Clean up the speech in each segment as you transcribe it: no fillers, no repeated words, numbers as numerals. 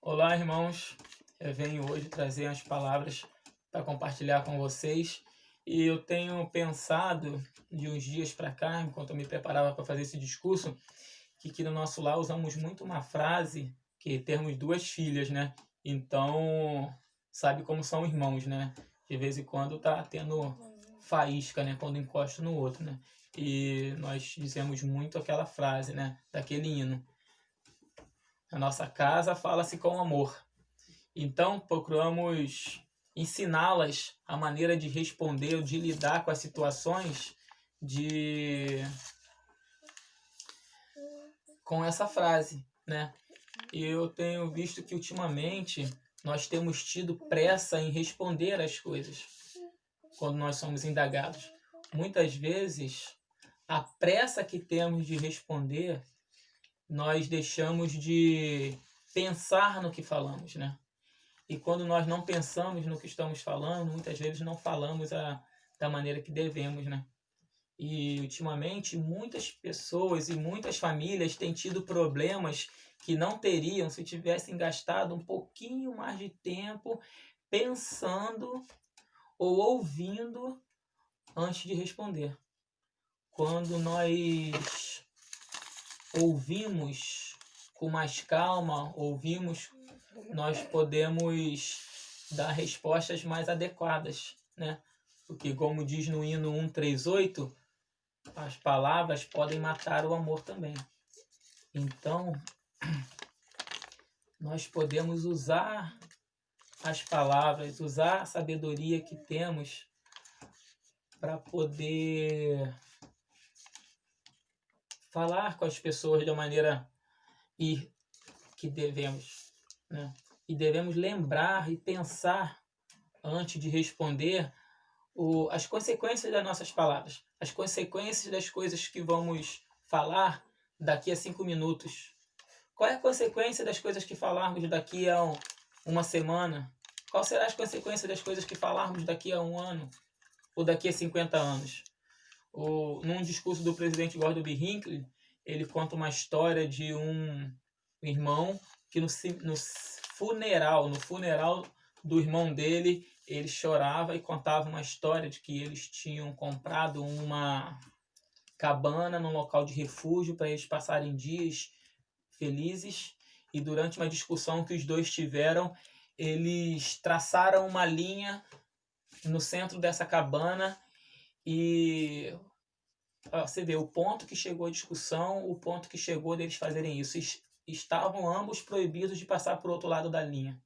Olá, irmãos. Eu venho hoje trazer as palavras para compartilhar com vocês. E eu tenho pensado de uns dias para cá, enquanto eu me preparava para fazer esse discurso, que aqui no nosso lar usamos muito uma frase que temos duas filhas, né? Então, sabe como são irmãos, né? De vez em quando tá tendo faísca, né? Quando encosta no outro, né? E nós dizemos muito aquela frase, né? Daquele hino. A nossa casa fala-se com amor. Então, procuramos ensiná-las a maneira de responder ou de lidar com as situações com essa frase, né? E eu tenho visto que ultimamente nós temos tido pressa em responder as coisas quando nós somos indagados. Muitas vezes, a pressa que temos de responder, nós deixamos de pensar no que falamos, né? E quando nós não pensamos no que estamos falando, muitas vezes não falamos da maneira que devemos, né? E ultimamente muitas pessoas e muitas famílias têm tido problemas que não teriam se tivessem gastado um pouquinho mais de tempo pensando ou ouvindo antes de responder. Quando nós ouvimos com mais calma, nós podemos dar respostas mais adequadas, né? Porque, como diz no hino 138, as palavras podem matar o amor também. Então, nós podemos usar as palavras, usar a sabedoria que temos para poder falar com as pessoas da maneira que devemos, né? E devemos lembrar e pensar antes de responder as consequências das nossas palavras, as consequências das coisas que vamos falar daqui a 5 minutos. Qual é a consequência das coisas que falarmos daqui a uma semana? Qual será as consequências das coisas que falarmos daqui a um ano ou daqui a 50 anos? Num discurso do presidente Gordon B. Hinckley, ele conta uma história de um irmão que no funeral do irmão dele, ele chorava e contava uma história de que eles tinham comprado uma cabana num local de refúgio para eles passarem dias felizes, e durante uma discussão que os dois tiveram, eles traçaram uma linha no centro dessa cabana e você vê o ponto que chegou a discussão, o ponto que chegou deles fazerem isso. Estavam ambos proibidos de passar para o outro lado da linha.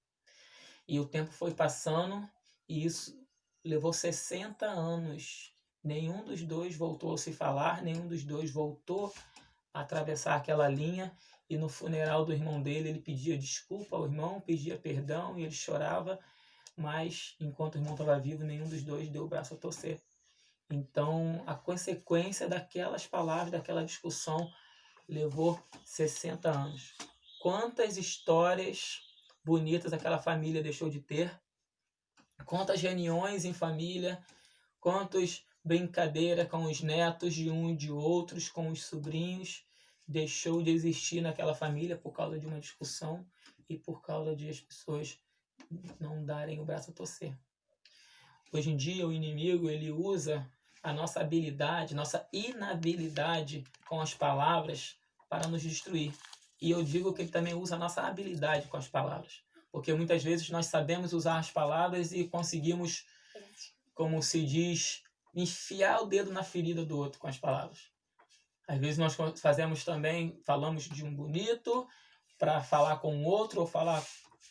E o tempo foi passando e isso levou 60 anos. Nenhum dos dois voltou a se falar, nenhum dos dois voltou a atravessar aquela linha. E no funeral do irmão dele, ele pedia desculpa ao irmão, pedia perdão e ele chorava. Mas enquanto o irmão estava vivo, nenhum dos dois deu o braço a torcer. Então, a consequência daquelas palavras, daquela discussão, levou 60 anos. Quantas histórias bonitas aquela família deixou de ter, quantas reuniões em família, quantas brincadeiras com os netos de um e de outros, com os sobrinhos, deixou de existir naquela família por causa de uma discussão e por causa de as pessoas não darem o braço a torcer. Hoje em dia, o inimigo ele usa a nossa habilidade, nossa inabilidade com as palavras para nos destruir. E eu digo que ele também usa a nossa habilidade com as palavras. Porque muitas vezes nós sabemos usar as palavras e conseguimos, como se diz, enfiar o dedo na ferida do outro com as palavras. Às vezes nós falamos de um bonito para falar com o outro ou falar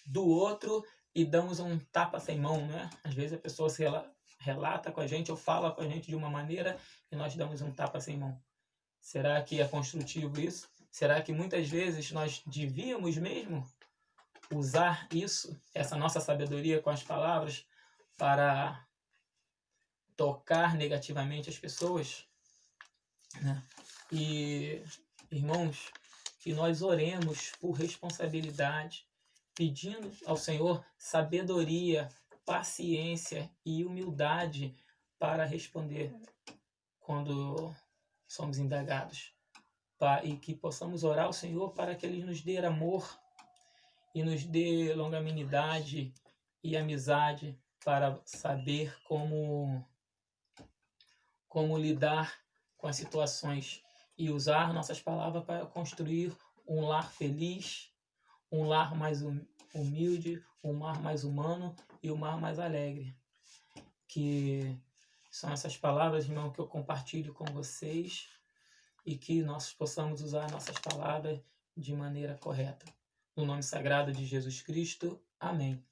do outro e damos um tapa sem mão, né? Às vezes a pessoa se relata com a gente ou fala com a gente de uma maneira e nós damos um tapa sem mão. Será que é construtivo isso? Será que muitas vezes nós devíamos mesmo usar essa nossa sabedoria com as palavras, para tocar negativamente as pessoas, né? E, irmãos, que nós oremos por responsabilidade, pedindo ao Senhor sabedoria, paciência e humildade para responder quando somos indagados. E que possamos orar ao Senhor para que Ele nos dê amor e nos dê longanimidade e amizade para saber como lidar com as situações e usar nossas palavras para construir um lar feliz, um lar mais humilde, um lar mais humano e um lar mais alegre. Que são essas palavras, irmão, que eu compartilho com vocês e que nós possamos usar nossas palavras de maneira correta. No nome sagrado de Jesus Cristo. Amém.